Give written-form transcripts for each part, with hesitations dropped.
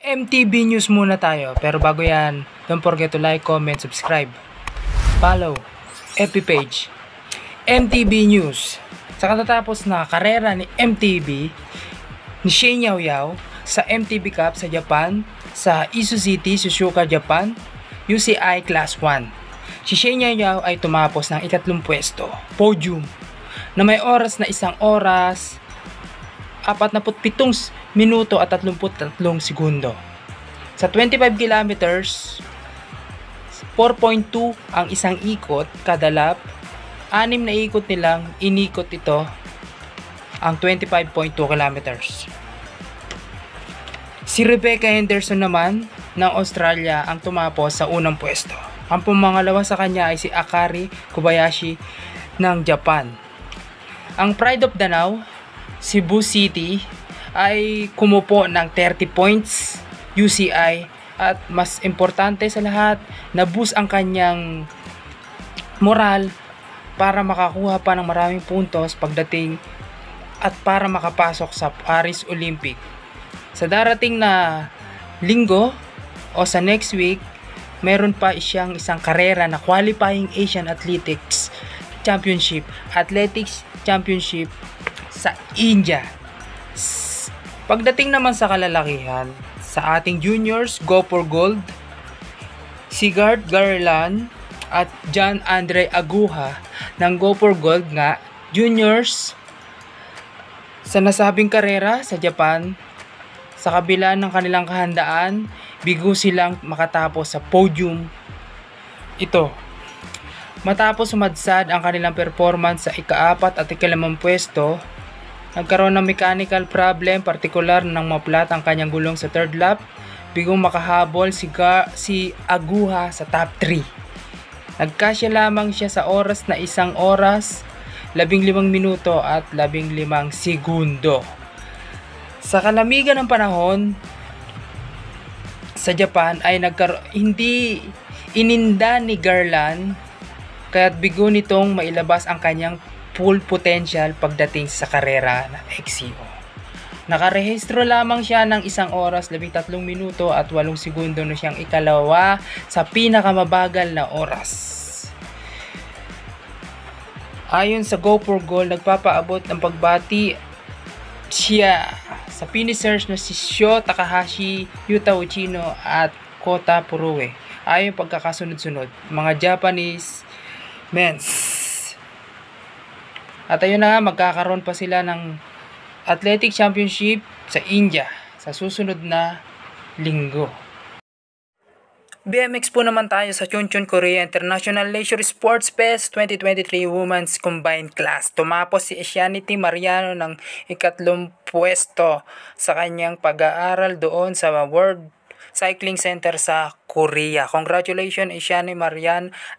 MTB News muna tayo. Pero bago yan, don't forget to like, comment, subscribe, follow, FB page, MTB News. Sa katatapos na karera ni MTB, ni Shin Yaoyao sa MTB Cup sa Japan, sa Izu City, Shizuoka, Japan, UCI Class 1. Si Shin Yaoyao ay tumapos ng ikatlong pwesto, podium, na may oras na 1 oras, 47 minuto at 33 segundo. Sa 25 kilometers, 4.2 ang isang ikot kada lap. 6 na ikot nilang inikot ito ang 25.2 kilometers. Si Rebecca Henderson naman ng Australia ang tumapos sa unang pwesto. Ang pumangalawa sa kanya ay si Akari Kobayashi ng Japan. Ang Pride of Danao, Cebu City, ay kumupo ng 30 points UCI at mas importante sa lahat, na-boost ang kanyang moral para makakuha pa ng maraming puntos pagdating at para makapasok sa Paris Olympic. Sa darating na linggo o sa next week, meron pa siyang isang karera na qualifying Asian Athletics Championship sa India. Pagdating naman sa kalalakihan, sa ating juniors, Go for Gold, Sigurd Garland at John Andre Aguja ng Go for Gold nga, juniors, sa nasabing karera sa Japan, sa kabila ng kanilang kahandaan, bigo silang makatapos sa podium ito. Matapos sumadsad ang kanilang performance sa ika-4 at ika-5 pwesto, nagkaroon ng mechanical problem, partikular nang maplat ang kanyang gulong sa third lap. Bigong makahabol si Aguja sa top 3. Nagkasya lamang siya sa oras na 1 oras, 15 minuto at 15 segundo. Sa kalamigan ng panahon sa Japan ay hindi ininda ni Garland, kaya't bigo nitong mailabas ang kanyang full potential pagdating sa karera na XCO. Nakarehistro lamang siya ng 1 oras, 13 minuto at 8 segundo na siyang ikalawa sa pinakamabagal na oras. Ayon sa Go for Gold, nagpapaabot ng pagbati siya sa finishers na si Sho Takahashi, Yuta Uchino at Kota Purue. Ayon pagkakasunod-sunod, mga Japanese men's. At ayun na, magkakaroon pa sila ng Athletic Championship sa India sa susunod na linggo. BMX po naman tayo sa Chuncheon Korea International Leisure Sports Fest 2023 Women's Combined Class. Tumapos si Asianity Mariano ng ikatlong pwesto sa kanyang pag-aaral doon sa World Cycling Center sa Korea. Congratulations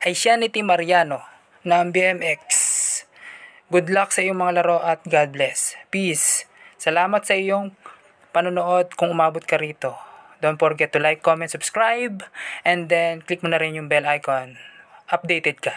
Asianity Mariano ng BMX. Good luck sa iyong mga laro at God bless. Peace. Salamat sa iyong panonood kung umabot ka rito. Don't forget to like, comment, subscribe, and then click mo na rin yung bell icon. Updated ka.